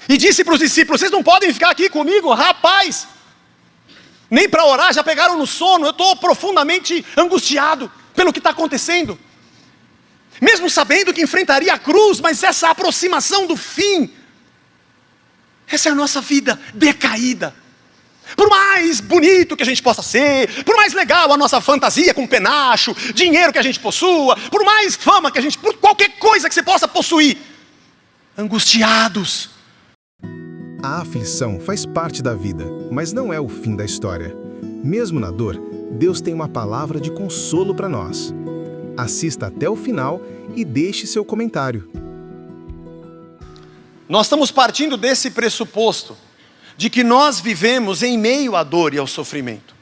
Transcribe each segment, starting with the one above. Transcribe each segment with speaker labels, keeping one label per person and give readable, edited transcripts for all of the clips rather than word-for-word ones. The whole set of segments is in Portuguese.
Speaker 1: E disse para os discípulos: vocês não podem ficar aqui comigo, rapaz. Nem para orar, já pegaram no sono. Eu estou profundamente angustiado pelo que está acontecendo. Mesmo sabendo que enfrentaria a cruz, mas essa aproximação do fim, essa é a nossa vida decaída. Por mais bonito que a gente possa ser, por mais legal a nossa fantasia com penacho, dinheiro que a gente possua, por mais fama que a gente, por qualquer coisa que você possa possuir, angustiados.
Speaker 2: A aflição faz parte da vida, mas não é o fim da história. Mesmo na dor, Deus tem uma palavra de consolo para nós. Assista até o final e deixe seu comentário.
Speaker 1: Nós estamos partindo desse pressuposto de que nós vivemos em meio à dor e ao sofrimento.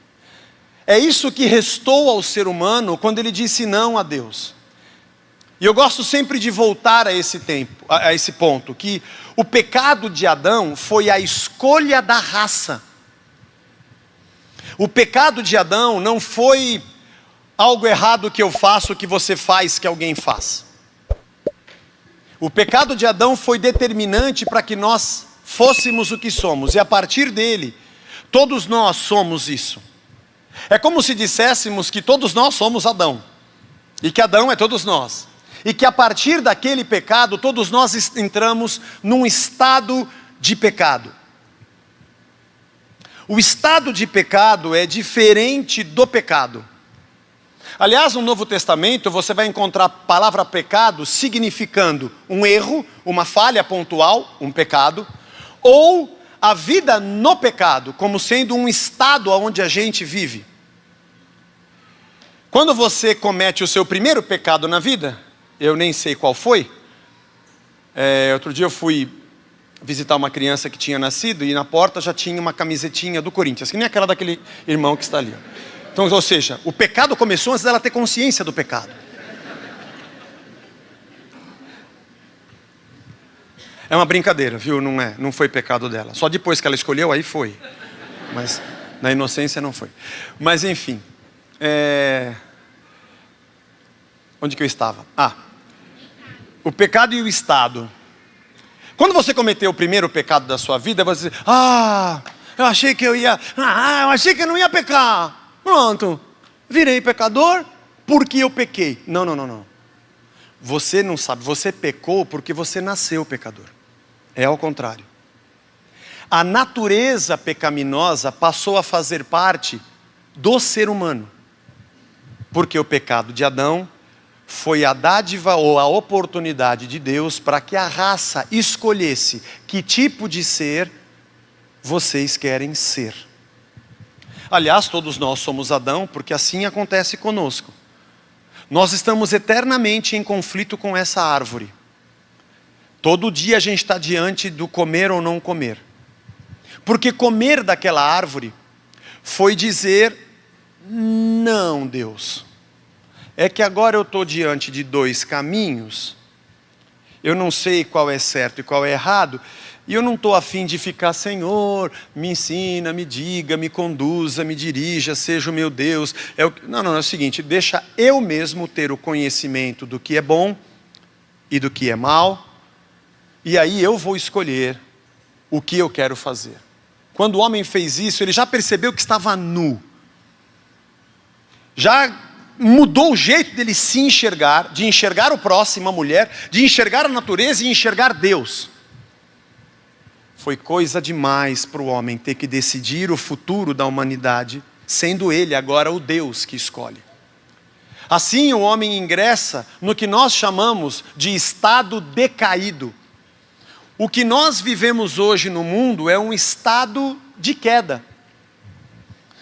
Speaker 1: É isso que restou ao ser humano quando ele disse não a Deus. E eu gosto sempre de voltar a esse ponto, que o pecado de Adão foi a escolha da raça. O pecado de Adão não foi algo errado que eu faço, que você faz, que alguém faz. O pecado de Adão foi determinante para que nós fôssemos o que somos, e a partir dele, todos nós somos isso. É como se disséssemos que todos nós somos Adão, e que Adão é todos nós, e que a partir daquele pecado, todos nós entramos num estado de pecado. O estado de pecado é diferente do pecado. Aliás, no Novo Testamento, você vai encontrar a palavra pecado significando um erro, uma falha pontual, um pecado, ou a vida no pecado, como sendo um estado onde a gente vive. Quando você comete o seu primeiro pecado na vida, eu nem sei qual foi. Outro dia eu fui visitar uma criança que tinha nascido e na porta já tinha uma camisetinha do Corinthians, que nem aquela daquele irmão que está ali. Então, ou seja, o pecado começou antes dela ter consciência do pecado. É uma brincadeira, viu? Não foi pecado dela. Só depois que ela escolheu, aí foi. Mas na inocência não foi. Mas enfim. Onde que eu estava? O pecado e o estado. Quando você cometeu o primeiro pecado da sua vida, você diz: eu achei que eu não ia pecar. Pronto, virei pecador porque eu pequei. Não. Você não sabe, você pecou porque você nasceu pecador. É ao contrário. A natureza pecaminosa passou a fazer parte do ser humano. Porque o pecado de Adão foi a dádiva ou a oportunidade de Deus para que a raça escolhesse que tipo de ser vocês querem ser. Aliás, todos nós somos Adão, porque assim acontece conosco. Nós estamos eternamente em conflito com essa árvore. Todo dia a gente está diante do comer ou não comer. Porque comer daquela árvore foi dizer: não, Deus. É que agora eu estou diante de dois caminhos. Eu não sei qual é certo e qual é errado. E eu não estou a fim de ficar: Senhor, me ensina, me diga, me conduza, me dirija, seja o meu Deus. Não, é o seguinte: deixa eu mesmo ter o conhecimento do que é bom e do que é mal. E aí eu vou escolher o que eu quero fazer. Quando o homem fez isso, ele já percebeu que estava nu. Já mudou o jeito dele se enxergar, de enxergar o próximo, a mulher, de enxergar a natureza e enxergar Deus. Foi coisa demais para o homem ter que decidir o futuro da humanidade, sendo ele agora o Deus que escolhe. Assim o homem ingressa no que nós chamamos de estado decaído. O que nós vivemos hoje no mundo é um estado de queda.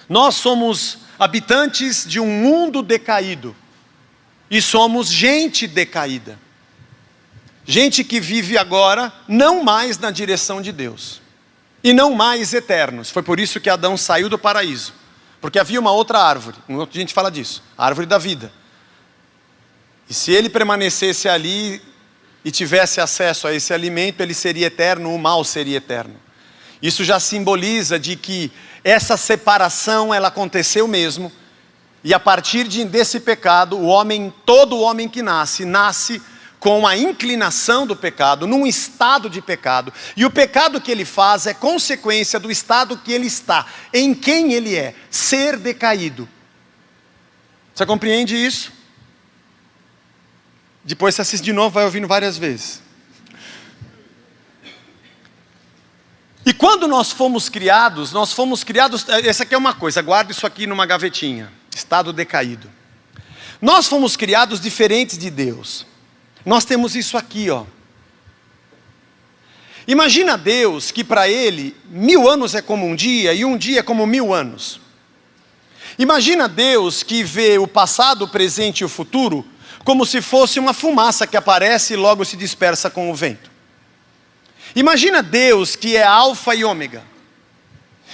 Speaker 1: Nós somos habitantes de um mundo decaído. E somos gente decaída. Gente que vive agora não mais na direção de Deus. E não mais eternos. Foi por isso que Adão saiu do paraíso. Porque havia uma outra árvore. Um outro dia a gente fala disso. A árvore da vida. E se ele permanecesse ali e tivesse acesso a esse alimento, ele seria eterno, o mal seria eterno. Isso já simboliza de que essa separação, ela aconteceu mesmo. E a partir desse pecado, todo homem que nasce com a inclinação do pecado, num estado de pecado. E o pecado que ele faz é consequência do estado que ele está, em quem ele é, ser decaído. Você compreende isso? Depois você assiste de novo, vai ouvindo várias vezes. E quando nós fomos criados, essa aqui é uma coisa, guarda isso aqui numa gavetinha, estado decaído. Nós fomos criados diferentes de Deus. Nós temos isso aqui, ó. Imagina Deus que para Ele 1000 anos é como um dia e um dia é como 1000 anos. Imagina Deus que vê o passado, o presente e o futuro como se fosse uma fumaça que aparece e logo se dispersa com o vento. Imagina Deus que é alfa e ômega.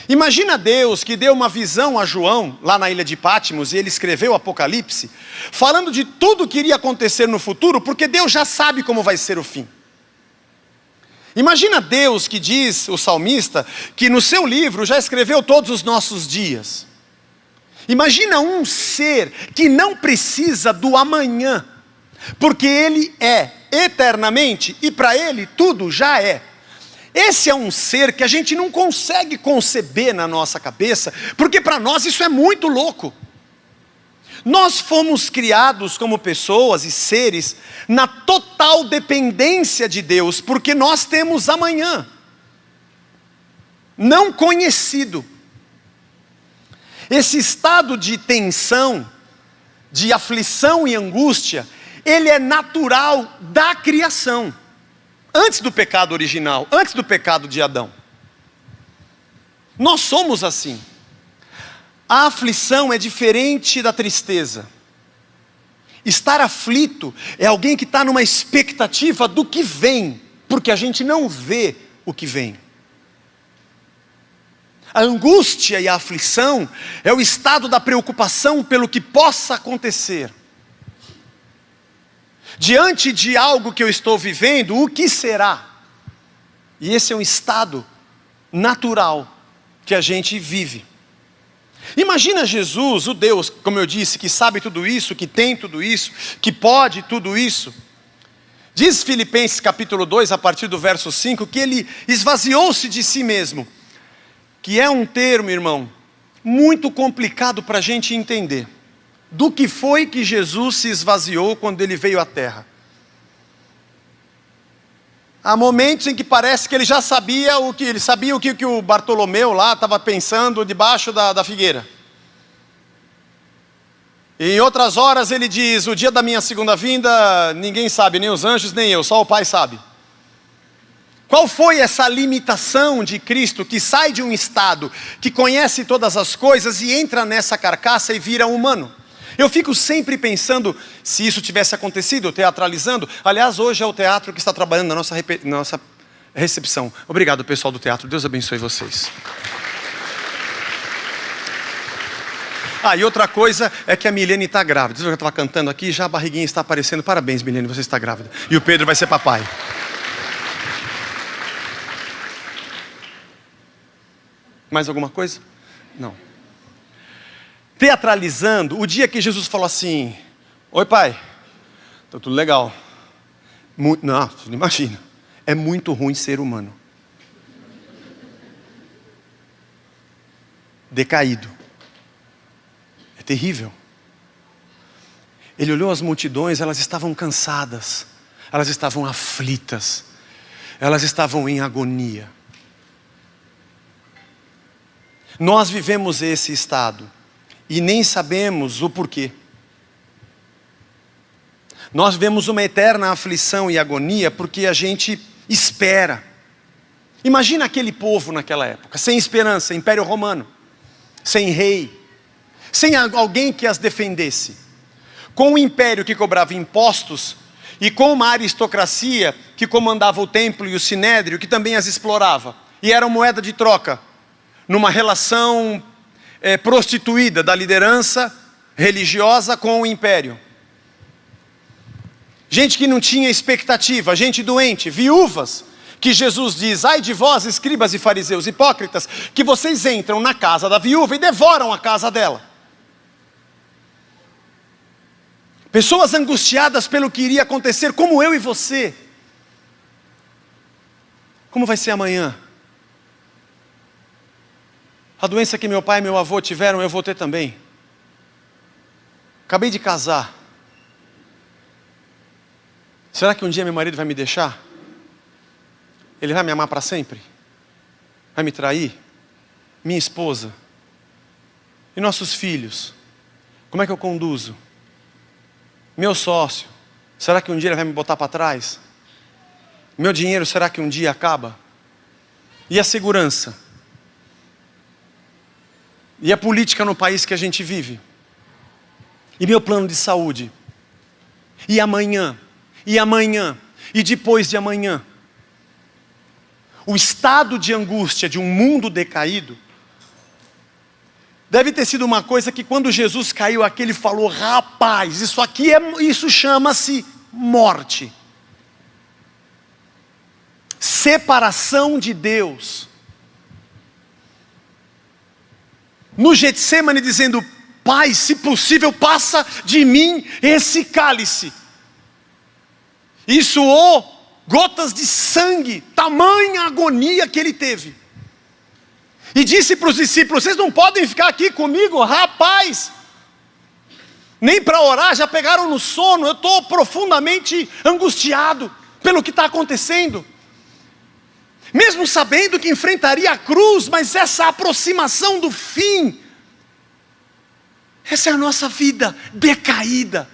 Speaker 1: Imagina Deus que deu uma visão a João, lá na ilha de Patmos, e ele escreveu o Apocalipse, falando de tudo que iria acontecer no futuro, porque Deus já sabe como vai ser o fim. Imagina Deus que diz, o salmista, que no seu livro já escreveu todos os nossos dias. Imagina um ser que não precisa do amanhã, porque ele é eternamente, e para ele tudo já é. Esse é um ser que a gente não consegue conceber na nossa cabeça, porque para nós isso é muito louco. Nós fomos criados como pessoas e seres na total dependência de Deus, porque nós temos amanhã, não conhecido. Esse estado de tensão, de aflição e angústia, ele é natural da criação. Antes do pecado original, antes do pecado de Adão. Nós somos assim. A aflição é diferente da tristeza. Estar aflito é alguém que está numa expectativa do que vem, porque a gente não vê o que vem. A angústia e a aflição é o estado da preocupação pelo que possa acontecer. Diante de algo que eu estou vivendo, o que será? E esse é um estado natural que a gente vive. Imagina Jesus, o Deus, como eu disse, que sabe tudo isso, que tem tudo isso, que pode tudo isso. Diz Filipenses capítulo 2, a partir do verso 5, que ele esvaziou-se de si mesmo. Que é um termo, irmão, muito complicado para a gente entender. Do que foi que Jesus se esvaziou quando ele veio à terra? Há momentos em que parece que ele já sabia o que o Bartolomeu lá estava pensando debaixo da figueira. E em outras horas ele diz, o dia da minha segunda vinda, ninguém sabe, nem os anjos, nem eu, só o Pai sabe. Qual foi essa limitação de Cristo que sai de um estado que conhece todas as coisas e entra nessa carcaça e vira humano? Eu fico sempre pensando, se isso tivesse acontecido, teatralizando. Aliás, hoje é o teatro que está trabalhando na nossa recepção. Obrigado, pessoal do teatro. Deus abençoe vocês. E outra coisa é que a Milene está grávida. Eu estava cantando aqui, já a barriguinha está aparecendo. Parabéns, Milene, você está grávida. E o Pedro vai ser papai. Mais alguma coisa? Não. Teatralizando, o dia que Jesus falou assim, oi pai, está tudo legal. Não, você não imagina, é muito ruim ser humano. Decaído. É terrível. Ele olhou as multidões, elas estavam cansadas, elas estavam aflitas, elas estavam em agonia. Nós vivemos esse estado. E nem sabemos o porquê. Nós vemos uma eterna aflição e agonia porque a gente espera. Imagina aquele povo naquela época, sem esperança, Império Romano, sem rei, sem alguém que as defendesse, com um império que cobrava impostos e com uma aristocracia que comandava o templo e o sinédrio, que também as explorava, e era moeda de troca, numa relação prostituída da liderança religiosa com o império. Gente que não tinha expectativa, gente doente, viúvas, que Jesus diz, ai de vós, escribas e fariseus hipócritas, que vocês entram na casa da viúva e devoram a casa dela. Pessoas angustiadas pelo que iria acontecer, como eu e você. Como vai ser amanhã? A doença que meu pai e meu avô tiveram, eu vou ter também. Acabei de casar. Será que um dia meu marido vai me deixar? Ele vai me amar para sempre? Vai me trair? Minha esposa? E nossos filhos? Como é que eu conduzo? Meu sócio? Será que um dia ele vai me botar para trás? Meu dinheiro, será que um dia acaba? E a segurança? E a política no país que a gente vive? E meu plano de saúde? E amanhã? E amanhã? E depois de amanhã? O estado de angústia de um mundo decaído deve ter sido uma coisa que quando Jesus caiu aqui, ele falou: rapaz, isso chama-se morte. Separação de Deus. No Getsemane dizendo: Pai, se possível, passa de mim esse cálice. E suou gotas de sangue, tamanha agonia que ele teve. E disse para os discípulos: vocês não podem ficar aqui comigo, rapaz. Nem para orar, já pegaram no sono. Eu estou profundamente angustiado pelo que está acontecendo. Mesmo sabendo que enfrentaria a cruz, mas essa aproximação do fim, essa é a nossa vida decaída.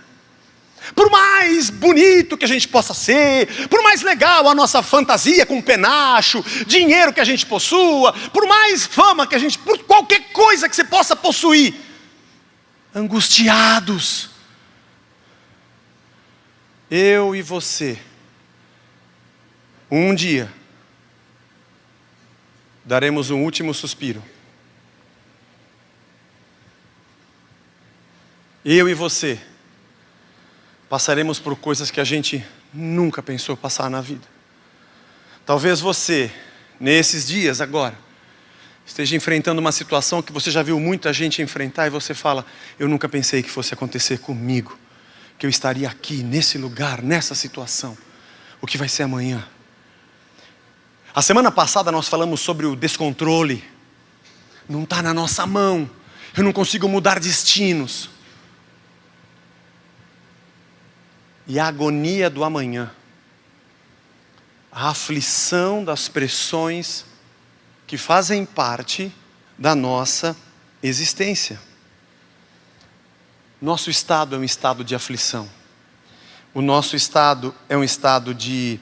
Speaker 1: Por mais bonito que a gente possa ser, por mais legal a nossa fantasia com penacho, dinheiro que a gente possua, por mais fama que a gente, por qualquer coisa que você possa possuir, angustiados, eu e você, um dia, daremos um último suspiro. Eu e você passaremos por coisas que a gente nunca pensou passar na vida. Talvez você, nesses dias agora, esteja enfrentando uma situação que você já viu muita gente enfrentar e você fala: eu nunca pensei que fosse acontecer comigo, que eu estaria aqui, nesse lugar, nessa situação. O que vai ser amanhã? A semana passada nós falamos sobre o descontrole. Não está na nossa mão. Eu não consigo mudar destinos. E a agonia do amanhã. A aflição das pressões que fazem parte da nossa existência. Nosso estado é um estado de aflição. O nosso estado é um estado de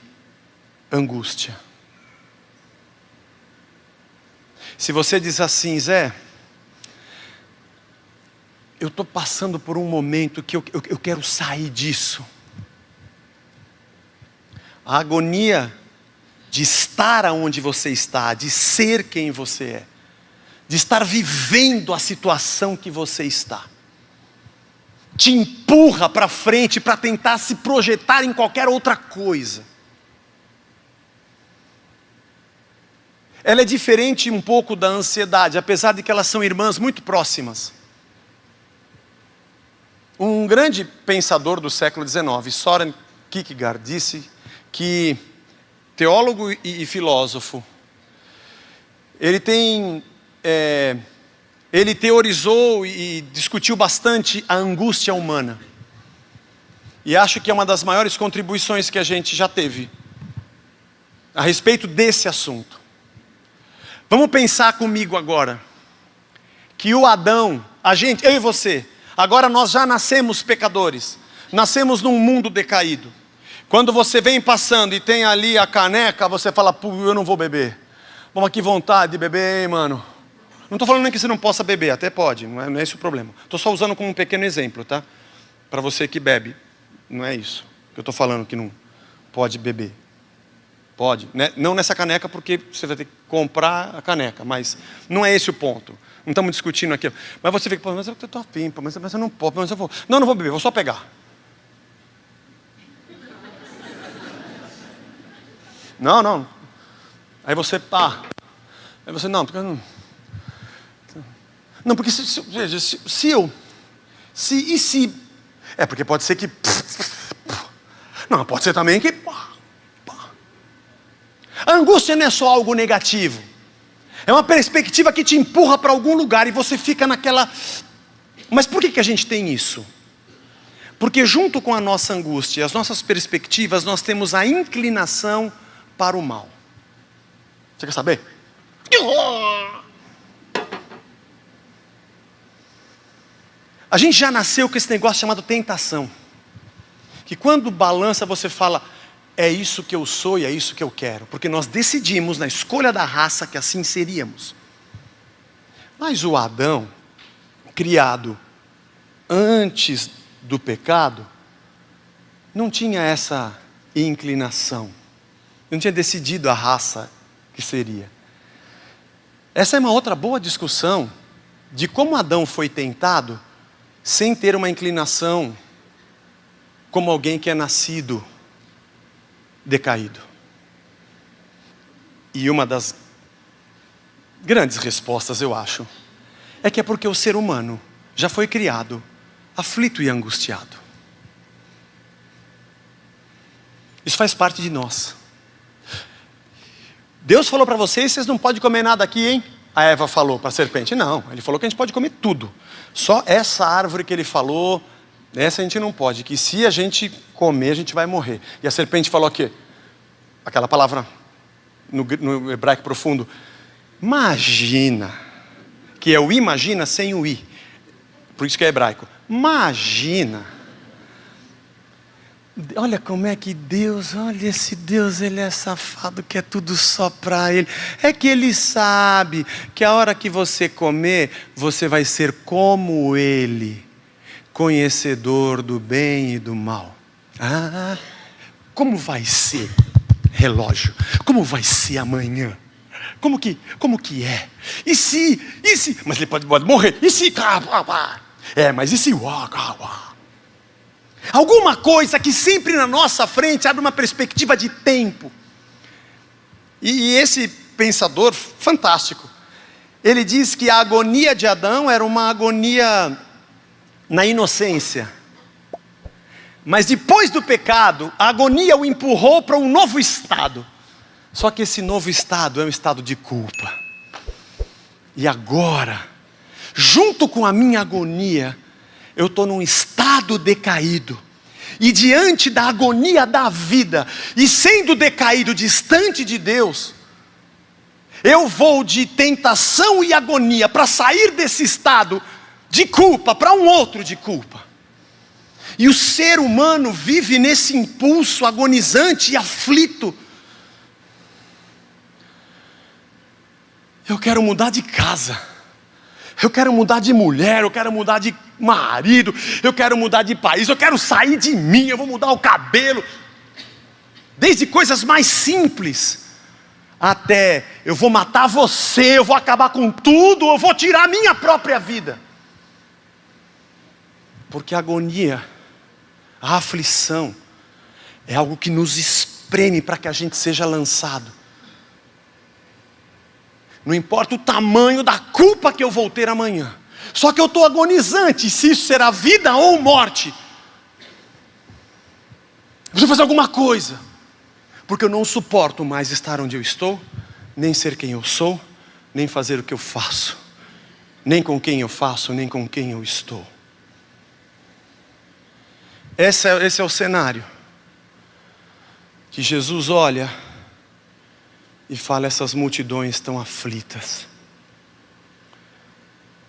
Speaker 1: angústia. Se você diz assim: Zé, eu estou passando por um momento que eu quero sair disso. A agonia de estar onde você está, de ser quem você é, de estar vivendo a situação que você está, te empurra para frente para tentar se projetar em qualquer outra coisa. Ela é diferente um pouco da ansiedade, apesar de que elas são irmãs muito próximas. Um grande pensador do século XIX, Søren Kierkegaard, disse que, teólogo e filósofo, ele teorizou e discutiu bastante a angústia humana. E acho que é uma das maiores contribuições que a gente já teve a respeito desse assunto. Vamos pensar comigo agora, que o Adão, eu e você, agora nós já nascemos pecadores, nascemos num mundo decaído. Quando você vem passando e tem ali a caneca, você fala: pô, eu não vou beber. Bom, mas que vontade de beber, hein, mano? Não estou falando nem que você não possa beber, até pode, não é esse o problema. Estou só usando como um pequeno exemplo, tá? Para você que bebe, não é isso que eu estou falando, que não pode beber. Pode, né? Não nessa caneca, porque você vai ter que comprar a caneca, mas não é esse o ponto. Não estamos discutindo aqui. Mas você fica: pô, mas eu estou afim, mas eu não posso, mas eu vou. Não vou beber, vou só pegar. Não. Aí você tá. Aí você não, porque não. Não, porque se Porque pode ser que... Não, pode ser também que... A angústia não é só algo negativo. É uma perspectiva que te empurra para algum lugar e você fica naquela... Mas por que a gente tem isso? Porque junto com a nossa angústia e as nossas perspectivas, nós temos a inclinação para o mal. Você quer saber? A gente já nasceu com esse negócio chamado tentação. Que quando balança você fala, é isso que eu sou e é isso que eu quero. Porque nós decidimos na escolha da raça que assim seríamos. Mas o Adão, criado antes do pecado, não tinha essa inclinação. Não tinha decidido a raça que seria. Essa é uma outra boa discussão de como Adão foi tentado sem ter uma inclinação como alguém que é nascido decaído. E uma das grandes respostas, eu acho, é que é porque o ser humano já foi criado aflito e angustiado. Isso faz parte de nós. Deus falou para vocês não podem comer nada aqui, hein? A Eva falou para a serpente. Não, ele falou que a gente pode comer tudo. Só essa árvore que ele falou, essa a gente não pode. Que se a gente comer, a gente vai morrer. E a serpente falou o quê? Aquela palavra no hebraico profundo. Imagina. Que é o imagina sem o i. Por isso que é hebraico. Imagina. Olha como é que Deus, olha esse Deus, ele é safado, que é tudo só para ele. É que ele sabe que a hora que você comer, você vai ser como ele, conhecedor do bem e do mal. Ah, como vai ser, relógio? Como vai ser amanhã? Como que é? E se? Mas ele pode morrer. E se? Mas e se? Alguma coisa que sempre na nossa frente abre uma perspectiva de tempo. E esse pensador fantástico, ele diz que a agonia de Adão era uma agonia na inocência. Mas depois do pecado, a agonia o empurrou para um novo estado. Só que esse novo estado é um estado de culpa. E agora, junto com a minha agonia, eu estou num estado decaído. E diante da agonia da vida, e sendo decaído distante de Deus, eu vou de tentação e agonia para sair desse estado de culpa para um outro de culpa. E o ser humano vive nesse impulso agonizante e aflito. Eu quero mudar de casa. Eu quero mudar de mulher, eu quero mudar de marido, eu quero mudar de país, eu quero sair de mim, eu vou mudar o cabelo. Desde coisas mais simples, até eu vou matar você, eu vou acabar com tudo, eu vou tirar a minha própria vida. Porque a agonia, a aflição, é algo que nos espreme para que a gente seja lançado. Não importa o tamanho da culpa que eu vou ter amanhã. Só que eu estou agonizante, se isso será vida ou morte. Eu preciso fazer alguma coisa. Porque eu não suporto mais estar onde eu estou, nem ser quem eu sou, nem fazer o que eu faço. Nem com quem eu faço, nem com quem eu estou. Esse é o cenário. Que Jesus olha e fala, essas multidões estão aflitas.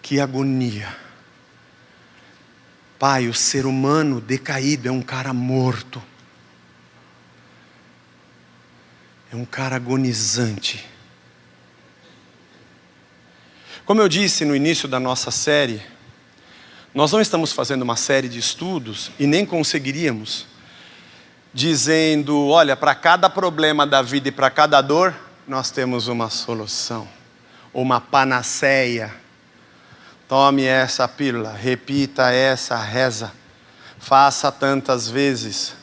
Speaker 1: Que agonia. Pai, o ser humano decaído é um cara morto. É um cara agonizante. Como eu disse no início da nossa série, nós não estamos fazendo uma série de estudos e nem conseguiríamos dizendo, olha, para cada problema da vida e para cada dor, nós temos uma solução, uma panaceia. Tome essa pílula, repita essa reza, faça tantas vezes,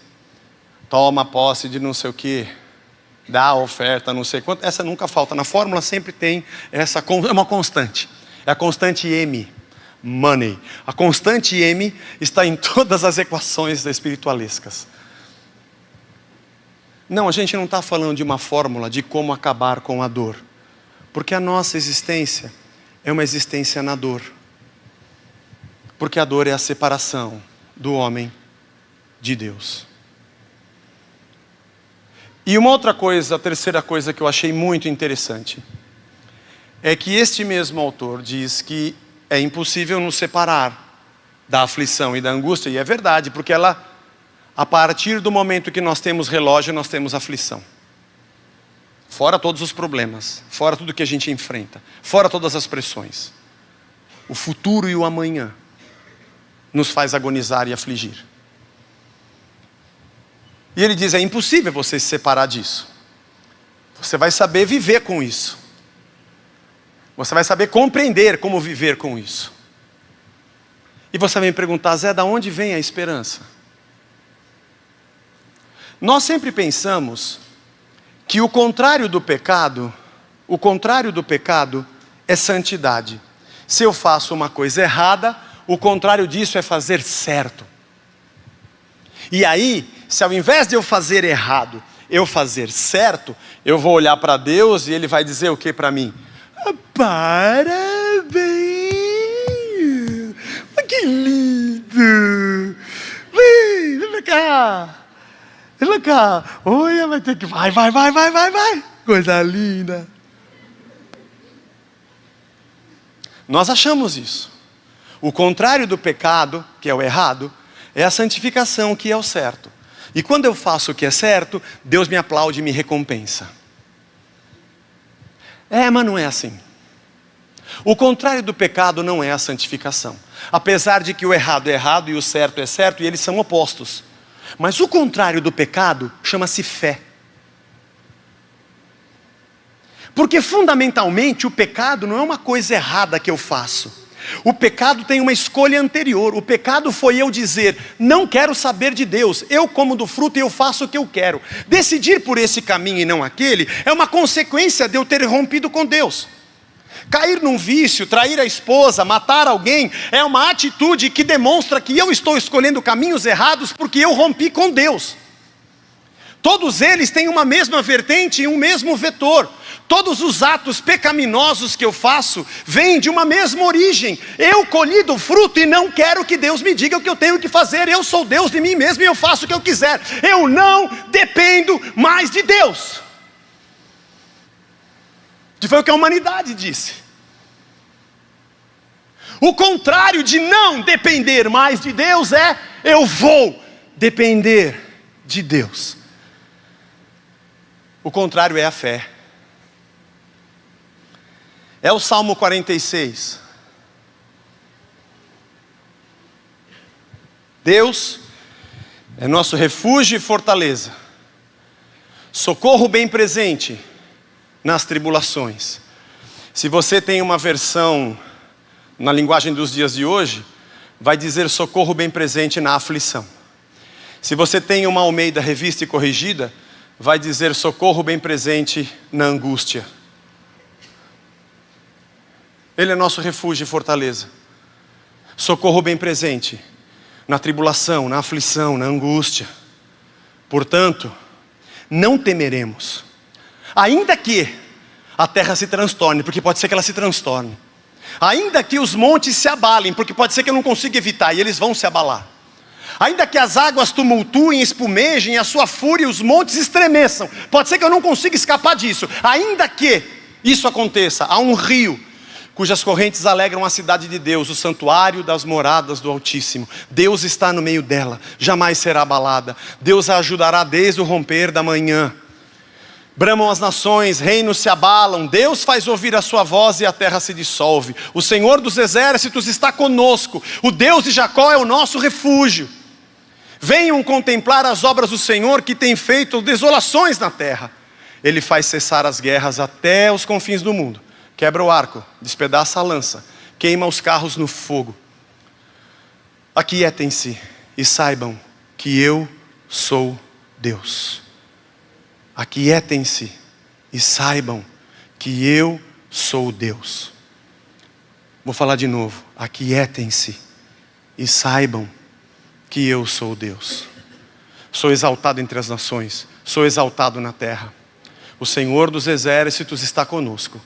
Speaker 1: toma posse de não sei o que, dá a oferta não sei quanto. Essa nunca falta, na fórmula sempre tem essa, é uma constante, é a constante M. money. A constante M está em todas as equações espiritualescas. Não, a gente não está falando de uma fórmula de como acabar com a dor. Porque a nossa existência é uma existência na dor. Porque a dor é a separação do homem de Deus. E uma outra coisa, a terceira coisa que eu achei muito interessante, é que este mesmo autor diz que é impossível nos separar da aflição e da angústia, e é verdade, porque a partir do momento que nós temos relógio, nós temos aflição. Fora todos os problemas, fora tudo que a gente enfrenta, fora todas as pressões. O futuro e o amanhã nos faz agonizar e afligir. E ele diz, é impossível você se separar disso. Você vai saber viver com isso. Você vai saber compreender como viver com isso. E você vai me perguntar, Zé, da onde vem a esperança? Nós sempre pensamos que o contrário do pecado é santidade. Se eu faço uma coisa errada, o contrário disso é fazer certo. E aí, se ao invés de eu fazer errado, eu fazer certo, eu vou olhar para Deus e Ele vai dizer o que para mim? Parabéns! Que lindo! Vem pra cá! Vem pra cá! Olha, vai ter que... Vai! Coisa linda! Nós achamos isso. O contrário do pecado, que é o errado, é a santificação, que é o certo. E quando eu faço o que é certo, Deus me aplaude e me recompensa. Mas não é assim. O contrário do pecado não é a santificação. Apesar de que o errado é errado e o certo é certo, e eles são opostos. Mas o contrário do pecado chama-se fé. Porque fundamentalmente o pecado não é uma coisa errada que eu faço. O pecado tem uma escolha anterior. O pecado foi eu dizer, não quero saber de Deus. Eu como do fruto e eu faço o que eu quero. Decidir por esse caminho e não aquele é uma consequência de eu ter rompido com Deus. Cair num vício, trair a esposa, matar alguém, é uma atitude que demonstra que eu estou escolhendo caminhos errados porque eu rompi com Deus. Todos eles têm uma mesma vertente e um mesmo vetor. Todos os atos pecaminosos que eu faço vêm de uma mesma origem. Eu colhi do fruto e não quero que Deus me diga o que eu tenho que fazer. Eu sou Deus de mim mesmo e eu faço o que eu quiser. Eu não dependo mais de Deus. Foi o que a humanidade disse. O contrário de não depender mais de Deus é, eu vou depender de Deus. O contrário é a fé. É o Salmo 46. Deus é nosso refúgio e fortaleza, socorro bem presente nas tribulações. Se você tem uma versão na linguagem dos dias de hoje, vai dizer socorro bem presente na aflição. Se você tem uma Almeida Revista e Corrigida, vai dizer socorro bem presente na angústia. Ele é nosso refúgio e fortaleza. Socorro bem presente na tribulação, na aflição, na angústia. Portanto, não temeremos. Ainda que a terra se transtorne, porque pode ser que ela se transtorne. Ainda que os montes se abalem, porque pode ser que eu não consiga evitar, e eles vão se abalar. Ainda que as águas tumultuem, espumejem, a sua fúria e os montes estremeçam, pode ser que eu não consiga escapar disso. Ainda que isso aconteça, há um rio cujas correntes alegram a cidade de Deus, o santuário das moradas do Altíssimo. Deus está no meio dela, jamais será abalada. Deus a ajudará desde o romper da manhã. Bramam as nações, reinos se abalam, Deus faz ouvir a sua voz e a terra se dissolve. O Senhor dos exércitos está conosco, o Deus de Jacó é o nosso refúgio. Venham contemplar as obras do Senhor, que tem feito desolações na terra. Ele faz cessar as guerras até os confins do mundo. Quebra o arco, despedaça a lança, queima os carros no fogo. Aquietem-se e saibam que eu sou Deus. Aquietem-se e saibam que eu sou Deus. Vou falar de novo. Aquietem-se e saibam que eu sou Deus. Sou exaltado entre as nações, sou exaltado na terra. O Senhor dos exércitos está conosco.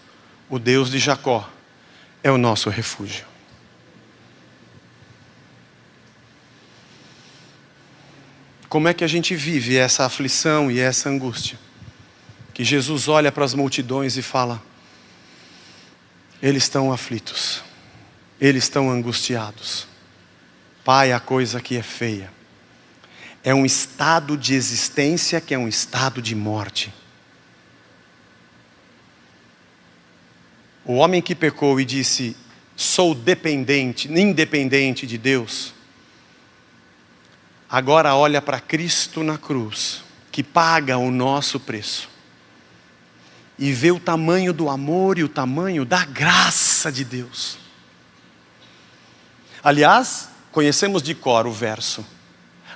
Speaker 1: O Deus de Jacó é o nosso refúgio. Como é que a gente vive essa aflição e essa angústia? Que Jesus olha para as multidões e fala: eles estão aflitos, eles estão angustiados. Pai, a coisa aqui é feia. É um estado de existência que é um estado de morte. O homem que pecou e disse: sou dependente, independente de Deus, agora olha para Cristo na cruz, que paga o nosso preço, e vê o tamanho do amor e o tamanho da graça de Deus. Aliás, conhecemos de cor o verso: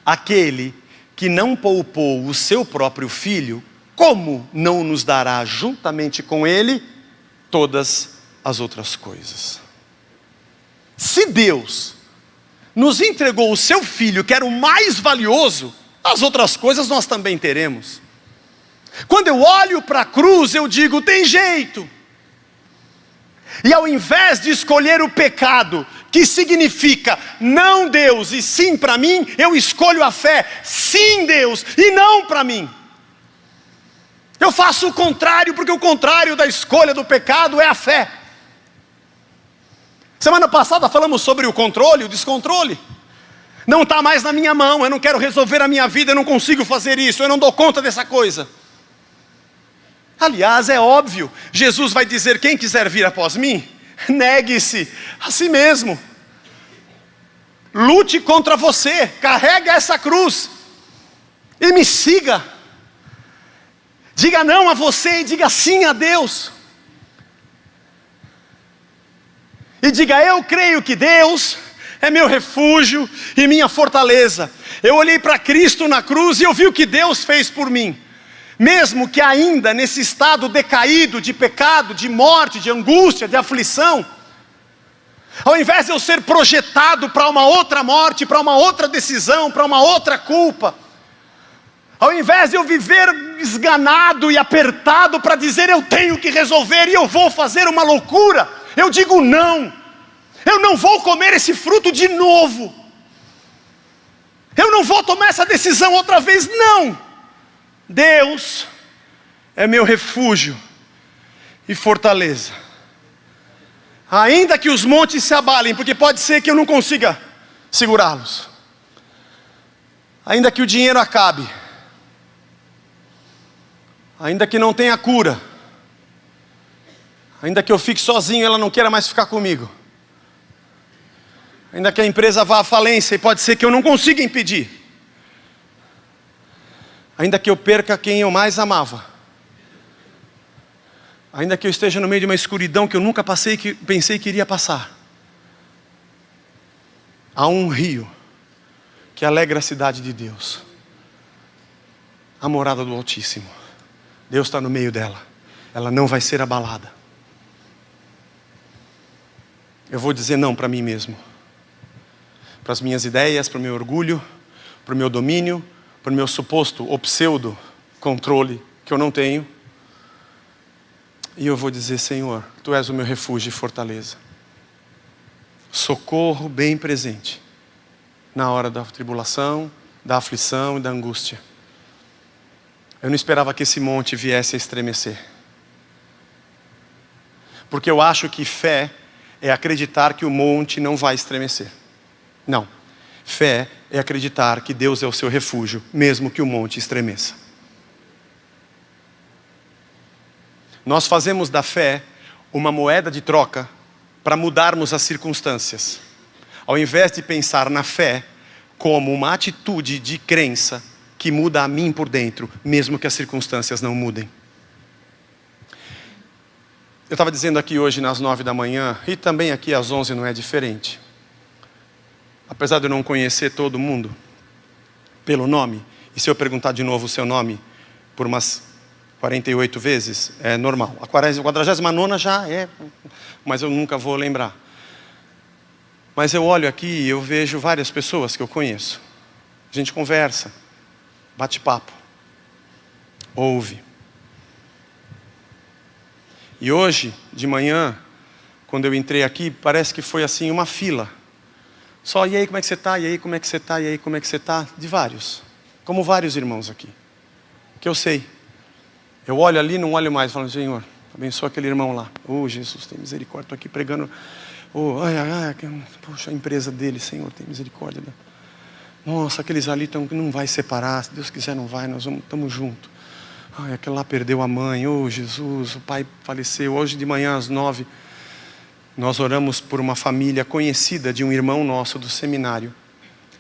Speaker 1: aquele que não poupou o seu próprio filho, como não nos dará juntamente com ele todas as outras coisas? Se Deus nos entregou o seu filho, que era o mais valioso, as outras coisas nós também teremos. Quando eu olho para a cruz, eu digo: tem jeito. E ao invés de escolher o pecado, que significa não Deus e sim para mim, eu escolho a fé, sim Deus e não para mim. Eu faço o contrário, porque o contrário da escolha do pecado é a fé. Semana passada falamos sobre o controle, o descontrole. Não está mais na minha mão, eu não quero resolver a minha vida, eu não consigo fazer isso, eu não dou conta dessa coisa. Aliás, é óbvio, Jesus vai dizer: quem quiser vir após mim, negue-se a si mesmo. Lute contra você, carregue essa cruz e me siga. Diga não a você e diga sim a Deus. E diga: eu creio que Deus é meu refúgio e minha fortaleza. Eu olhei para Cristo na cruz e eu vi o que Deus fez por mim. Mesmo que ainda nesse estado decaído de pecado, de morte, de angústia, de aflição, ao invés de eu ser projetado para uma outra morte, para uma outra decisão, para uma outra culpa, ao invés de eu viver esganado e apertado para dizer eu tenho que resolver e eu vou fazer uma loucura, eu digo não. Eu não vou comer esse fruto de novo. Eu não vou tomar essa decisão outra vez, não. Deus é meu refúgio e fortaleza. Ainda que os montes se abalem, porque pode ser que eu não consiga segurá-los. Ainda que o dinheiro acabe. Ainda que não tenha cura. Ainda que eu fique sozinho e ela não queira mais ficar comigo. Ainda que a empresa vá à falência e pode ser que eu não consiga impedir. Ainda que eu perca quem eu mais amava. Ainda que eu esteja no meio de uma escuridão que eu nunca pensei que iria passar. Há um rio que alegra a cidade de Deus. A morada do Altíssimo. Deus está no meio dela. Ela não vai ser abalada. Eu vou dizer não para mim mesmo. Para as minhas ideias, para o meu orgulho, para o meu domínio, para o meu suposto ou pseudo controle que eu não tenho. E eu vou dizer: Senhor, Tu és o meu refúgio e fortaleza. Socorro bem presente na hora da tribulação, da aflição e da angústia. Eu não esperava que esse monte viesse a estremecer. Porque eu acho que fé é acreditar que o monte não vai estremecer. Não. Fé é acreditar que Deus é o seu refúgio, mesmo que o monte estremeça. Nós fazemos da fé uma moeda de troca para mudarmos as circunstâncias. Ao invés de pensar na fé como uma atitude de crença que muda a mim por dentro, mesmo que as circunstâncias não mudem. Eu estava dizendo aqui hoje nas 9 da manhã, e também aqui às 11 não é diferente. Apesar de eu não conhecer todo mundo pelo nome, e se eu perguntar de novo o seu nome por umas 48 vezes, é normal. A 49ª já é, mas eu nunca vou lembrar. Mas eu olho aqui e eu vejo várias pessoas que eu conheço. A gente conversa, bate papo, ouve. E hoje, de manhã, quando eu entrei aqui, parece que foi assim uma fila. Só, e aí como é que você está? E aí como é que você está? E aí como é que você está? De vários. Como vários irmãos aqui. Que eu sei. Eu olho ali, não olho mais, falando, Senhor, abençoa aquele irmão lá. Oh, Jesus, tem misericórdia. Estou aqui pregando. Oh, poxa, a empresa dele, Senhor, tem misericórdia. Nossa, aqueles ali não vai separar. Se Deus quiser não vai, nós estamos juntos. Ai, aquele lá perdeu a mãe. Oh, Jesus, o pai faleceu. Hoje de manhã às 9, nós oramos por uma família conhecida de um irmão nosso do seminário.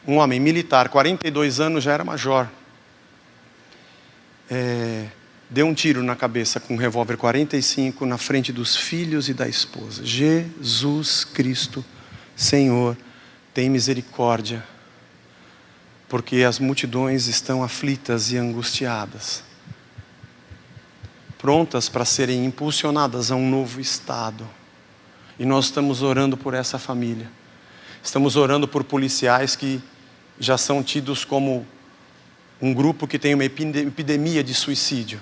Speaker 1: Um homem militar, 42 anos, já era major. Deu um tiro na cabeça com um revólver 45 na frente dos filhos e da esposa. Jesus Cristo, Senhor, tem misericórdia, porque as multidões estão aflitas e angustiadas, prontas para serem impulsionadas a um novo estado. E nós estamos orando por essa família. Estamos orando por policiais que já são tidos como um grupo que tem uma epidemia de suicídio.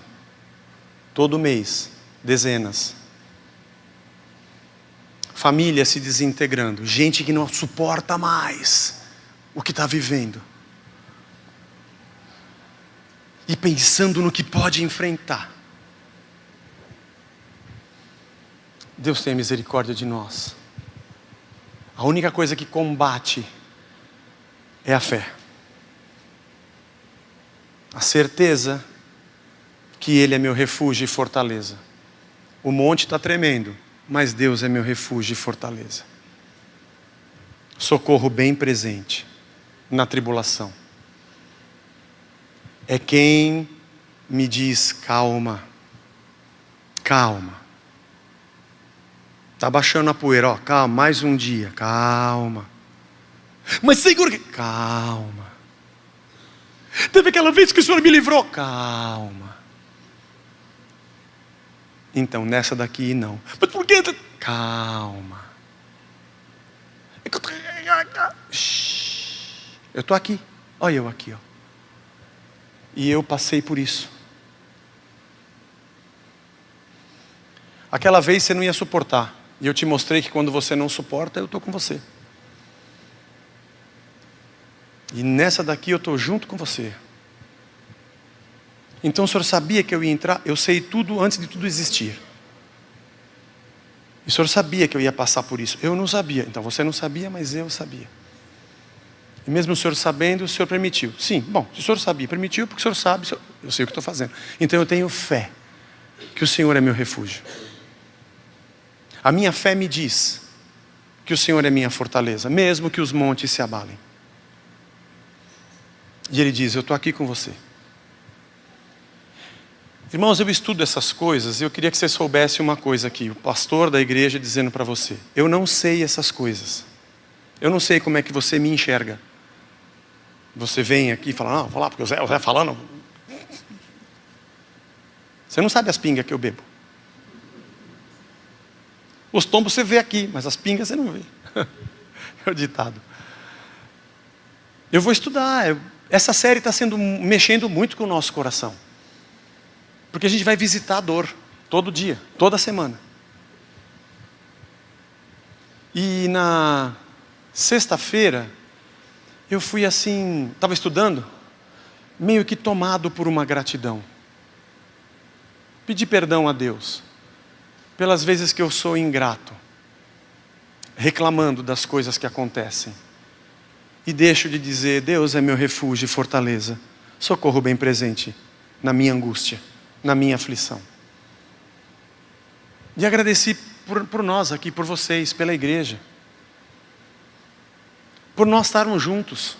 Speaker 1: Todo mês, dezenas. Família se desintegrando. Gente que não suporta mais o que está vivendo. E pensando no que pode enfrentar. Deus tenha misericórdia de nós. A única coisa que combate é a fé. A certeza que Ele é meu refúgio e fortaleza. O monte está tremendo, mas Deus é meu refúgio e fortaleza. Socorro bem presente na tribulação. É quem me diz calma, calma. Está baixando a poeira, ó, calma, mais um dia, calma. Mas Senhor, calma. Teve aquela vez que o Senhor me livrou, calma. Então, nessa daqui não. Mas por que? Calma. Eu estou aqui, olha eu aqui, ó. E eu passei por isso. Aquela vez você não ia suportar. E eu te mostrei que quando você não suporta, eu estou com você. E nessa daqui eu estou junto com você. Então o Senhor sabia que eu ia entrar? Eu sei tudo antes de tudo existir. E o Senhor sabia que eu ia passar por isso. Eu não sabia. Então você não sabia, mas eu sabia. E mesmo o Senhor sabendo, o Senhor permitiu. Sim, bom, se o Senhor sabia, permitiu, porque o Senhor sabe, eu sei o que estou fazendo. Então eu tenho fé que o Senhor é meu refúgio. A minha fé me diz que o Senhor é minha fortaleza, mesmo que os montes se abalem. E Ele diz, eu estou aqui com você. Irmãos, eu estudo essas coisas e eu queria que você soubesse uma coisa aqui. O pastor da igreja dizendo para você, eu não sei essas coisas. Eu não sei como é que você me enxerga. Você vem aqui e fala, não, vou lá, porque o Zé falando. Você não sabe as pingas que eu bebo. Os tombos você vê aqui, mas as pingas você não vê. É o ditado. Eu vou estudar. Essa série está mexendo muito com o nosso coração. Porque a gente vai visitar a dor. Todo dia, toda semana. E na sexta-feira, eu fui assim, estava estudando, meio que tomado por uma gratidão. Pedi perdão a Deus. Pelas vezes que eu sou ingrato, reclamando das coisas que acontecem, e deixo de dizer, Deus é meu refúgio e fortaleza, socorro bem presente na minha angústia, na minha aflição. E agradeci por nós aqui, por vocês, pela igreja, por nós estarmos juntos.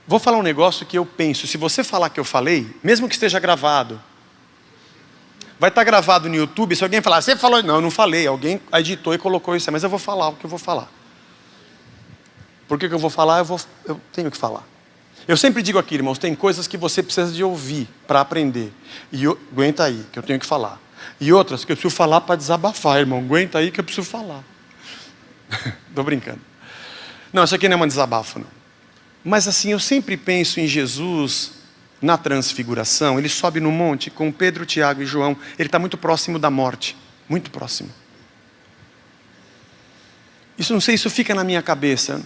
Speaker 1: Vou falar um negócio que eu penso, se você falar que eu falei, mesmo que esteja gravado, vai estar gravado no YouTube, se alguém falar, você falou, não, eu não falei, alguém editou e colocou isso, mas eu vou falar o que eu vou falar. Por que eu vou falar? Eu tenho que falar. Eu sempre digo aqui, irmãos, tem coisas que você precisa de ouvir para aprender. E aguenta aí, que eu tenho que falar. E outras que eu preciso falar para desabafar, irmão, aguenta aí que eu preciso falar. Estou brincando. Não, isso aqui não é um desabafo, não. Mas assim, eu sempre penso em Jesus na transfiguração. Ele sobe no monte com Pedro, Tiago e João. Ele está muito próximo da morte. Muito próximo. Isso, não sei, isso fica na minha cabeça.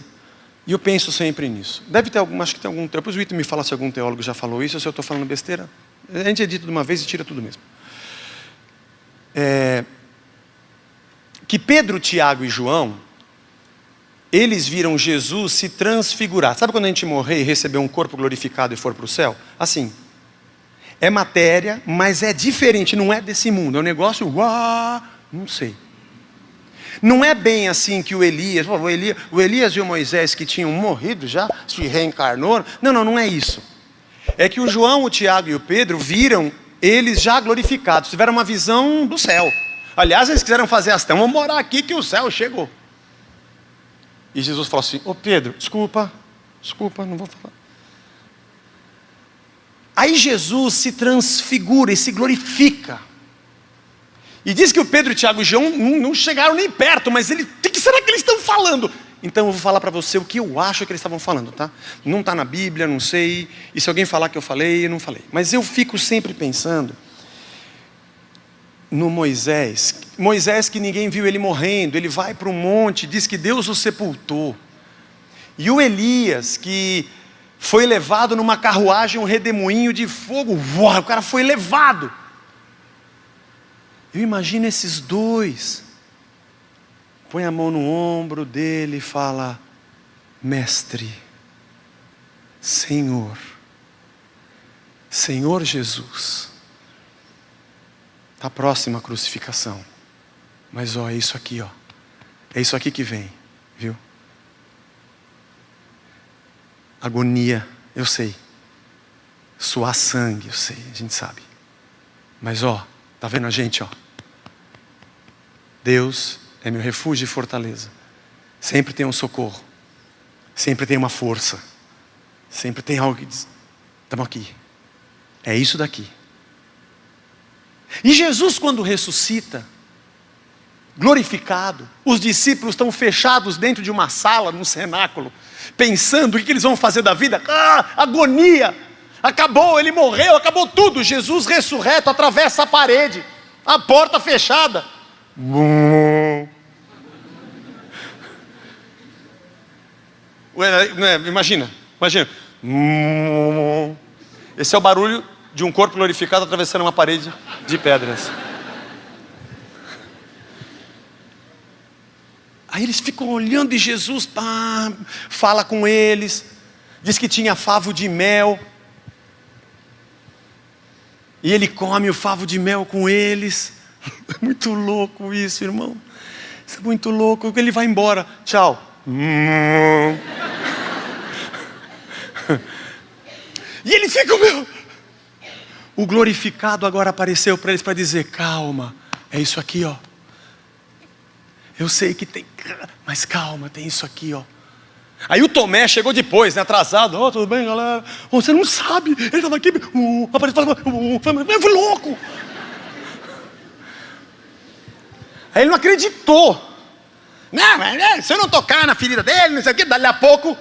Speaker 1: E eu penso sempre nisso. Deve ter algum, acho que tem algum. Depois o Ito me fala se algum teólogo já falou isso ou se eu estou falando besteira. A gente edita de uma vez e tira tudo mesmo. Que Pedro, Tiago e João, eles viram Jesus se transfigurar. Sabe quando a gente morrer e receber um corpo glorificado e for para o céu? Assim. É matéria, mas é diferente, não é desse mundo. É um negócio, não sei. Não é bem assim que o Elias e o Moisés que tinham morrido já, se reencarnou. Não é isso. É que o João, o Tiago e o Pedro viram eles já glorificados, tiveram uma visão do céu. Aliás, eles quiseram fazer assim, vamos morar aqui que o céu chegou. E Jesus falou assim, Pedro, desculpa, não vou falar. Aí Jesus se transfigura e se glorifica. E diz que o Pedro, Tiago e João não chegaram nem perto, mas o que será que eles estão falando? Então eu vou falar para você o que eu acho que eles estavam falando, tá? Não está na Bíblia, não sei. E se alguém falar que eu falei, eu não falei. Mas eu fico sempre pensando no Moisés. Moisés que ninguém viu ele morrendo. Ele vai para um monte, diz que Deus o sepultou. E o Elias que foi levado numa carruagem, um redemoinho de fogo. Uau, o cara foi levado. Eu imagino esses dois. Põe a mão no ombro dele e fala, Mestre, Senhor Jesus. Está próxima a crucificação. Mas é isso aqui, é isso aqui que vem, viu? Agonia, eu sei. Suar sangue, eu sei, a gente sabe. Mas tá vendo a gente, Deus é meu refúgio e fortaleza. Sempre tem um socorro. Sempre tem uma força. Sempre tem algo que diz, estamos aqui. É isso daqui. E Jesus quando ressuscita, glorificado, os discípulos estão fechados dentro de uma sala, num cenáculo, pensando o que eles vão fazer da vida. Agonia. Acabou, ele morreu, acabou tudo. Jesus ressurreto atravessa a parede. A porta fechada. Imagina. Esse é o barulho de um corpo glorificado atravessando uma parede de pedras. Aí eles ficam olhando e Jesus fala com eles. Diz que tinha favo de mel. E ele come o favo de mel com eles. É muito louco isso, irmão. Isso é muito louco. Ele vai embora. Tchau. E ele fica, o glorificado agora apareceu para eles para dizer, calma, é isso aqui, Eu sei que tem, mas calma, tem isso aqui, Aí o Tomé chegou depois, atrasado. Tudo bem, galera? Você não sabe, ele estava aqui, foi louco. Aí ele não acreditou. Não, mas se eu não tocar na ferida dele, não sei o que, dali a pouco.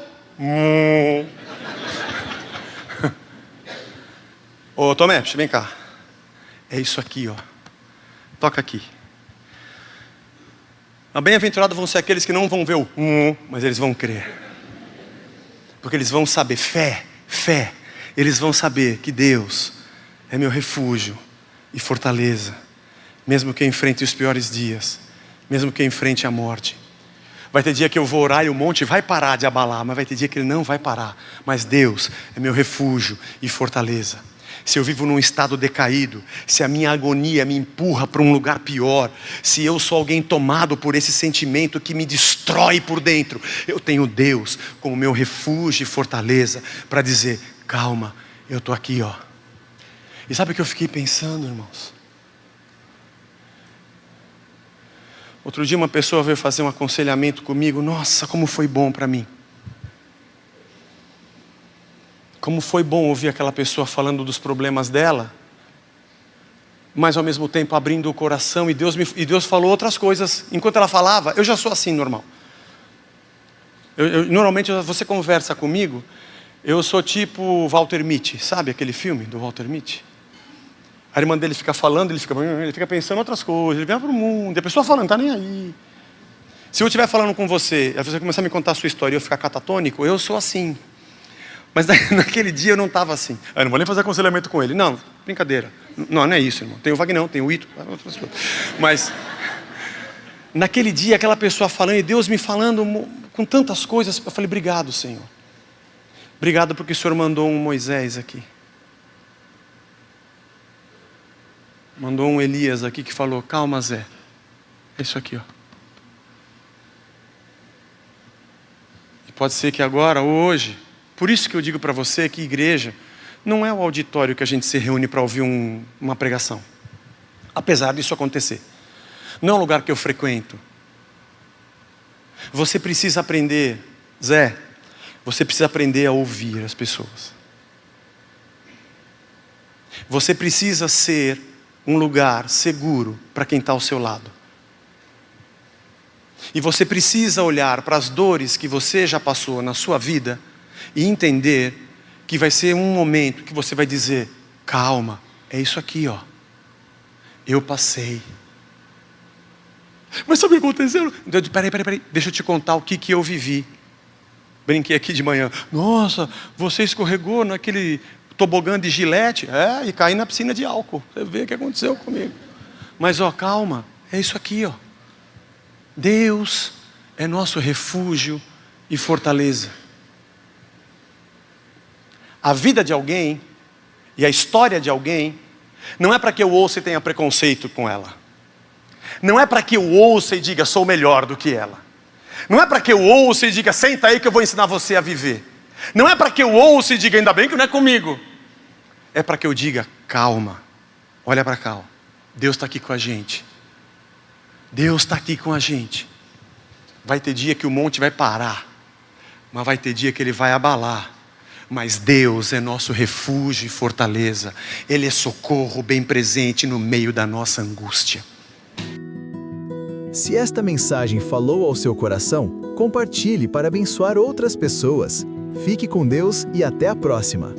Speaker 1: Ô Tomé, vem cá. É isso aqui, Toca aqui. Bem-aventurados vão ser aqueles que não vão ver o mas eles vão crer. Porque eles vão saber, fé. Eles vão saber que Deus é meu refúgio e fortaleza. Mesmo que eu enfrente os piores dias. Mesmo que eu enfrente a morte. Vai ter dia que eu vou orar e o monte vai parar de abalar. Mas vai ter dia que ele não vai parar. Mas Deus é meu refúgio e fortaleza. Se eu vivo num estado decaído, se a minha agonia me empurra para um lugar pior, se eu sou alguém tomado por esse sentimento que me destrói por dentro, eu tenho Deus como meu refúgio e fortaleza para dizer, calma, eu estou aqui, E sabe o que eu fiquei pensando, irmãos? Outro dia uma pessoa veio fazer um aconselhamento comigo, nossa, como foi bom para mim. Como foi bom ouvir aquela pessoa falando dos problemas dela, mas ao mesmo tempo abrindo o coração, e Deus falou outras coisas. Enquanto ela falava, eu já sou assim normal. Normalmente você conversa comigo, eu sou tipo Walter Mitty, sabe aquele filme do Walter Mitty? A irmã dele fica falando, ele fica pensando em outras coisas, ele vai para o mundo, e a pessoa falando, não está nem aí. Se eu estiver falando com você, aí você começar a me contar a sua história e eu ficar catatônico, eu sou assim. Mas naquele dia eu não estava assim. Eu não vou nem fazer aconselhamento com ele. Não, brincadeira. Não é isso, irmão. Tem o Vagnão, tem o Ito, outras coisas. Mas naquele dia, aquela pessoa falando, e Deus me falando com tantas coisas, eu falei, obrigado, Senhor. Obrigado porque o Senhor mandou um Moisés aqui. Mandou um Elias aqui que falou, calma, Zé. É isso aqui, ó. E pode ser que agora, hoje, por isso que eu digo para você que igreja não é o auditório que a gente se reúne para ouvir uma pregação. Apesar disso acontecer. Não é um lugar que eu frequento. Você precisa aprender, Zé, você precisa aprender a ouvir as pessoas. Você precisa ser um lugar seguro para quem está ao seu lado. E você precisa olhar para as dores que você já passou na sua vida e entender que vai ser um momento que você vai dizer, calma, é isso aqui, ó. Eu passei. Mas sabe o que aconteceu? Peraí, deixa eu te contar o que eu vivi. Brinquei aqui de manhã. Nossa, você escorregou naquele tobogã de Gillette, e caí na piscina de álcool. Você vê o que aconteceu comigo. Mas ó, calma, é isso aqui, ó. Deus é nosso refúgio e fortaleza. A vida de alguém e a história de alguém não é para que eu ouça e tenha preconceito com ela. Não é para que eu ouça e diga sou melhor do que ela. Não é para que eu ouça e diga senta aí que eu vou ensinar você a viver. Não é para que eu ouça e diga ainda bem que não é comigo. É para que eu diga calma, olha para cá, ó. Deus está aqui com a gente. Deus está aqui com a gente. Vai ter dia que o monte vai parar, mas vai ter dia que ele vai abalar. Mas Deus é nosso refúgio e fortaleza. Ele é socorro bem presente no meio da nossa angústia.
Speaker 3: Se esta mensagem falou ao seu coração, compartilhe para abençoar outras pessoas. Fique com Deus e até a próxima.